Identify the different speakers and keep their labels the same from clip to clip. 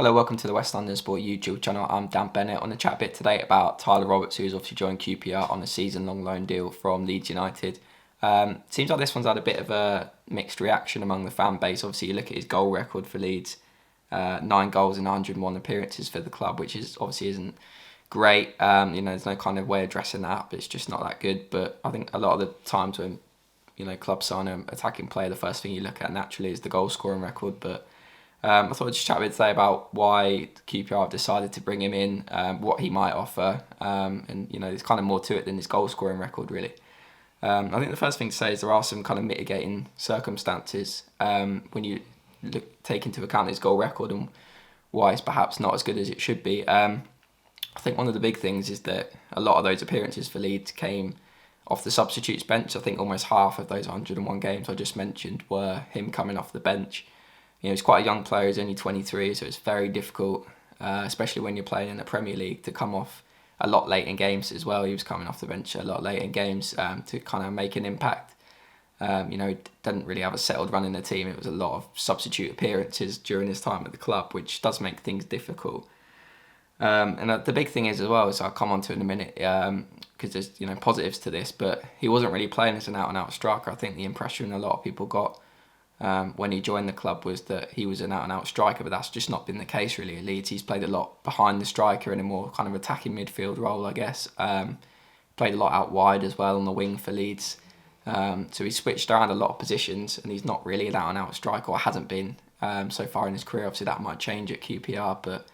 Speaker 1: Hello, welcome to the West London Sport YouTube channel. I'm Dan Bennett. On the chat bit today about Tyler Roberts, who's obviously joined QPR on a season-long loan deal from Leeds United. Seems like this one's had a bit of a mixed reaction among the fan base. Obviously, you look at his goal record for Leeds, 9 goals in 101 appearances for the club, which is obviously isn't great. There's no kind of way of dressing that up. It's just not that good. But I think a lot of the times when clubs sign an attacking player, the first thing you look at naturally is the goal scoring record. But I thought I'd just chat a bit today about why QPR have decided to bring him in, what he might offer, and there's kind of more to it than his goal scoring record really. I think the first thing to say is there are some kind of mitigating circumstances when you take into account his goal record and why it's perhaps not as good as it should be. I think one of the big things is that a lot of those appearances for Leeds came off the substitutes bench. I think almost half of those 101 games I just mentioned were him coming off the bench. He's quite a young player, he's only 23, so it's very difficult, especially when you're playing in the Premier League, to come off a lot late in games as well. He was coming off the bench a lot late in games to kind of make an impact. He didn't really have a settled run in the team. It was a lot of substitute appearances during his time at the club, which does make things difficult. And the big thing is as well, so I'll come on to in a minute, because there's positives to this, but he wasn't really playing as an out-and-out striker. I think the impression a lot of people got when he joined the club was that he was an out-and-out striker, but that's just not been the case really at Leeds. He's played a lot behind the striker in a more kind of attacking midfield role, I guess. Played a lot out wide as well on the wing for Leeds. So he's switched around a lot of positions, and he's not really an out-and-out striker, or hasn't been so far in his career. Obviously that might change at QPR, but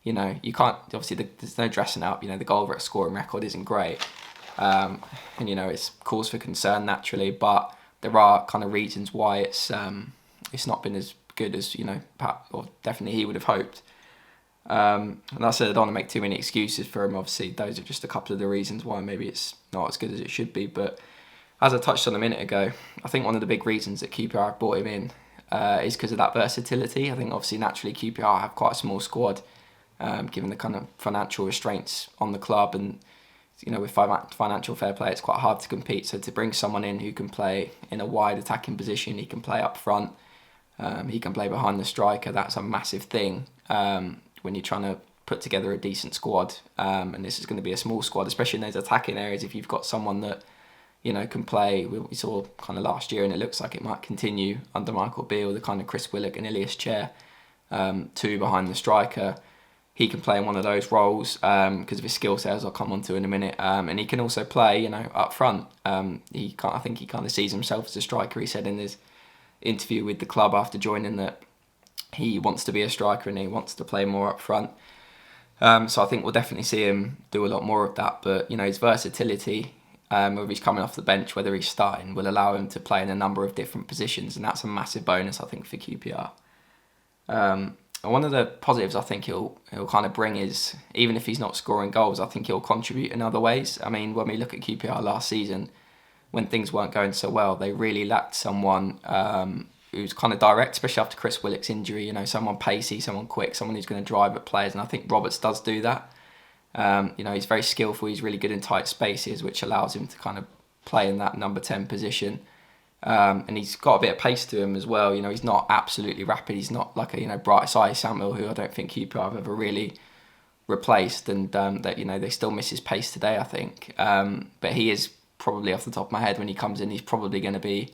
Speaker 1: you can't, obviously there's no dressing up. The goal scoring record isn't great. And it's cause for concern naturally, but there are kind of reasons why it's not been as good as perhaps, or definitely he would have hoped. And I said I don't want to make too many excuses for him. Obviously, those are just a couple of the reasons why maybe it's not as good as it should be. But as I touched on a minute ago, I think one of the big reasons that QPR brought him in is because of that versatility. I think obviously naturally QPR have quite a small squad, given the kind of financial restraints on the club, and with financial fair play, it's quite hard to compete. So to bring someone in who can play in a wide attacking position, he can play up front, he can play behind the striker, that's a massive thing when you're trying to put together a decent squad. And this is going to be a small squad, especially in those attacking areas. If you've got someone that can play, we saw kind of last year, and it looks like it might continue under Michael Beale, the kind of Chris Willock and Ilias chair, two behind the striker. He can play in one of those roles because of his skill set, as I'll come on to in a minute. And he can also play, up front. I think he kind of sees himself as a striker. He said in his interview with the club after joining that he wants to be a striker and he wants to play more up front. So I think we'll definitely see him do a lot more of that. But, his versatility, whether he's coming off the bench, whether he's starting, will allow him to play in a number of different positions. And that's a massive bonus, I think, for QPR. One of the positives I think he'll kind of bring is, even if he's not scoring goals, I think he'll contribute in other ways. I mean, when we look at QPR last season, when things weren't going so well, they really lacked someone who's kind of direct, especially after Chris Willock's injury. Someone pacey, someone quick, someone who's going to drive at players, and I think Roberts does do that. He's very skillful. He's really good in tight spaces, which allows him to kind of play in that number 10 position. And he's got a bit of pace to him as well. He's not absolutely rapid. He's not like a Bright Eye Samuel, who I don't think QPR have ever really replaced. And they still miss his pace today, I think. But he is probably, off the top of my head, when he comes in, he's probably going to be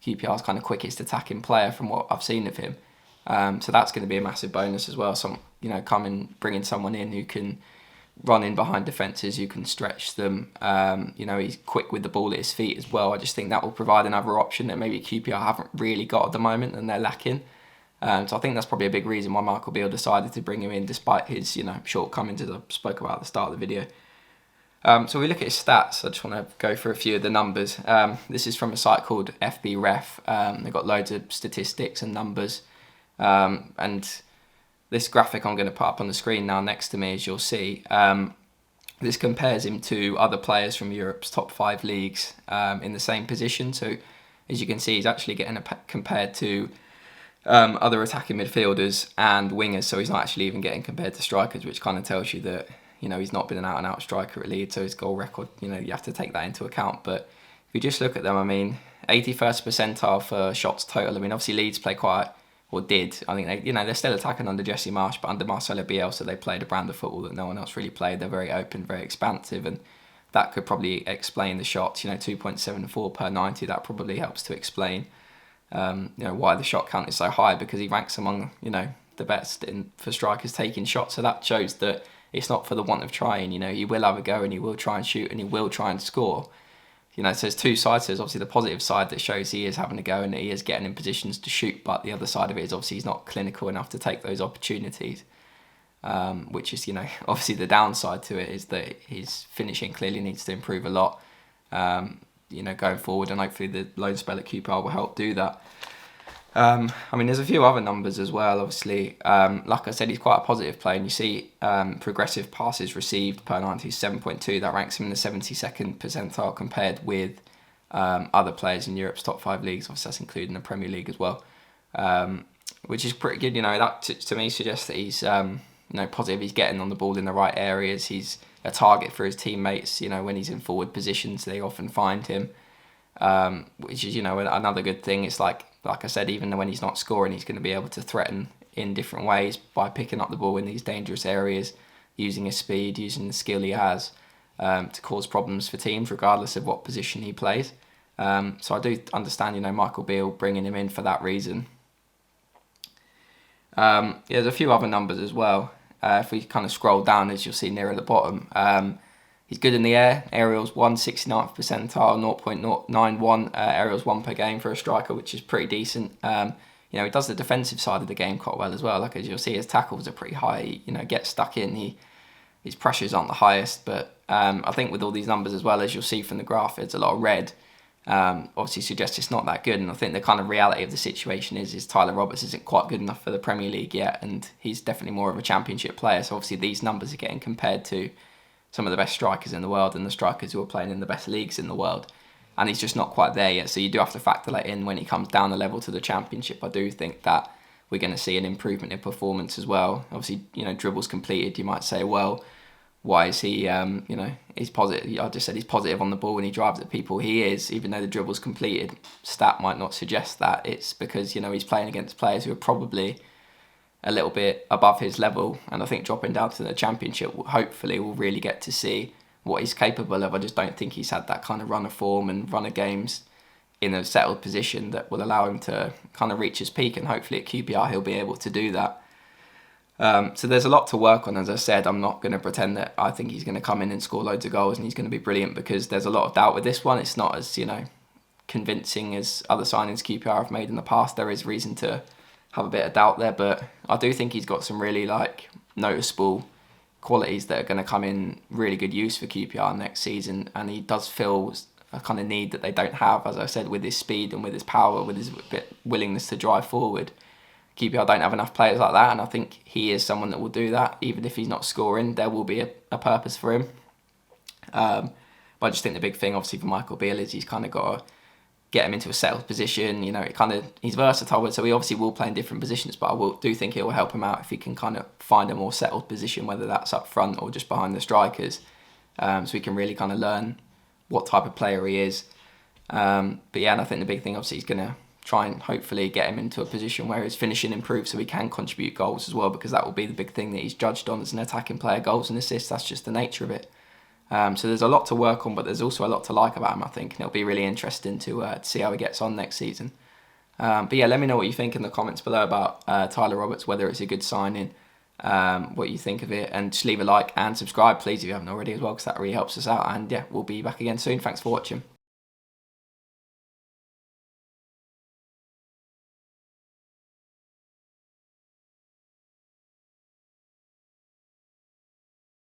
Speaker 1: QPR's kind of quickest attacking player from what I've seen of him. So that's going to be a massive bonus as well. Bringing someone in who can run in behind defences, who can stretch them. He's quick with the ball at his feet as well. I just think that will provide another option that maybe QPR haven't really got at the moment and they're lacking. So I think that's probably a big reason why Michael Beale decided to bring him in, despite his shortcomings, as I spoke about at the start of the video. So we look at his stats. I just want to go through a few of the numbers. This is from a site called FB Ref. They've got loads of statistics and numbers. And this graphic I'm going to put up on the screen now next to me, as you'll see, this compares him to other players from Europe's top 5 leagues in the same position. So as you can see, he's actually getting compared to other attacking midfielders and wingers. So he's not actually even getting compared to strikers, which kind of tells you that he's not been an out-and-out striker at Leeds. So his goal record, you have to take that into account. But if you just look at them, 81st percentile for shots total. Obviously Leeds play quite or did. I think they're still attacking under Jesse Marsch, but under Marcelo Bielsa, they played a brand of football that no one else really played. They're very open, very expansive, and that could probably explain the shots. 2.74 per 90. That probably helps to explain, why the shot count is so high, because he ranks among, the best for strikers taking shots. So that shows that it's not for the want of trying. He will have a go and he will try and shoot and he will try and score. So there's two sides. There's obviously the positive side that shows he is having a go and that he is getting in positions to shoot, but the other side of it is obviously he's not clinical enough to take those opportunities, which is, obviously the downside to it is that his finishing clearly needs to improve a lot, going forward, and hopefully the loan spell at QPR will help do that. There's a few other numbers as well, obviously. Like I said, he's quite a positive player, and you see progressive passes received per 90, 7.2. That ranks him in the 72nd percentile compared with other players in Europe's top 5 leagues. Obviously, that's including the Premier League as well, which is pretty good. That to me suggests that he's positive. He's getting on the ball in the right areas. He's a target for his teammates. When he's in forward positions, they often find him, which is another good thing. It's like I said, even when he's not scoring, he's going to be able to threaten in different ways by picking up the ball in these dangerous areas, using his speed, using the skill he has to cause problems for teams, regardless of what position he plays. So I do understand, Michael Beale bringing him in for that reason. There's a few other numbers as well. If we kind of scroll down, as you'll see near at the bottom, he's good in the air. Aerials 169th percentile, 0.91 aerials 1 per game for a striker, which is pretty decent. He does the defensive side of the game quite well as well. Like, as you'll see, his tackles are pretty high. Gets stuck in. His pressures aren't the highest, but I think with all these numbers as well, as you'll see from the graph, it's a lot of red. Obviously suggests it's not that good, and I think the kind of reality of the situation is Tyler Roberts isn't quite good enough for the Premier League yet, and he's definitely more of a Championship player. So obviously these numbers are getting compared to some of the best strikers in the world and the strikers who are playing in the best leagues in the world, and he's just not quite there yet. So you do have to factor that in when he comes down the level to the Championship. I do think that we're going to see an improvement in performance as well. Obviously, dribbles completed, you might say, well, why is he, he's positive. I just said he's positive on the ball when he drives at people. He is, even though the dribbles completed stat might not suggest that. It's because, he's playing against players who are probably a little bit above his level, and I think dropping down to the Championship, hopefully we'll really get to see what he's capable of. I just don't think he's had that kind of run of form and run of games in a settled position that will allow him to kind of reach his peak, and hopefully at QPR he'll be able to do that. So there's a lot to work on. As I said, I'm not going to pretend that I think he's going to come in and score loads of goals and he's going to be brilliant, because there's a lot of doubt with this one. It's not as, convincing as other signings QPR have made in the past. There is reason to have a bit of doubt there, but I do think he's got some really noticeable qualities that are going to come in really good use for QPR next season, and he does fill a kind of need that they don't have, as I said, with his speed and with his power, with his willingness to drive forward. QPR don't have enough players like that, and I think he is someone that will do that. Even if he's not scoring, there will be a purpose for him. But I just think the big thing, obviously, for Michael Beale is he's kind of got to get him into a settled position. He's versatile, so he obviously will play in different positions, but I do think it will help him out if he can kind of find a more settled position, whether that's up front or just behind the strikers, so he can really kind of learn what type of player he is. And I think the big thing, obviously, he's going to try and hopefully get him into a position where his finishing improves so he can contribute goals as well, because that will be the big thing that he's judged on as an attacking player, goals and assists. That's just the nature of it. So there's a lot to work on, but there's also a lot to like about him, I think, and it'll be really interesting to see how he gets on next season. Let me know what you think in the comments below about Tyler Roberts, whether it's a good signing, what you think of it, and just leave a like and subscribe, please, if you haven't already as well, because that really helps us out. And we'll be back again soon. Thanks for watching.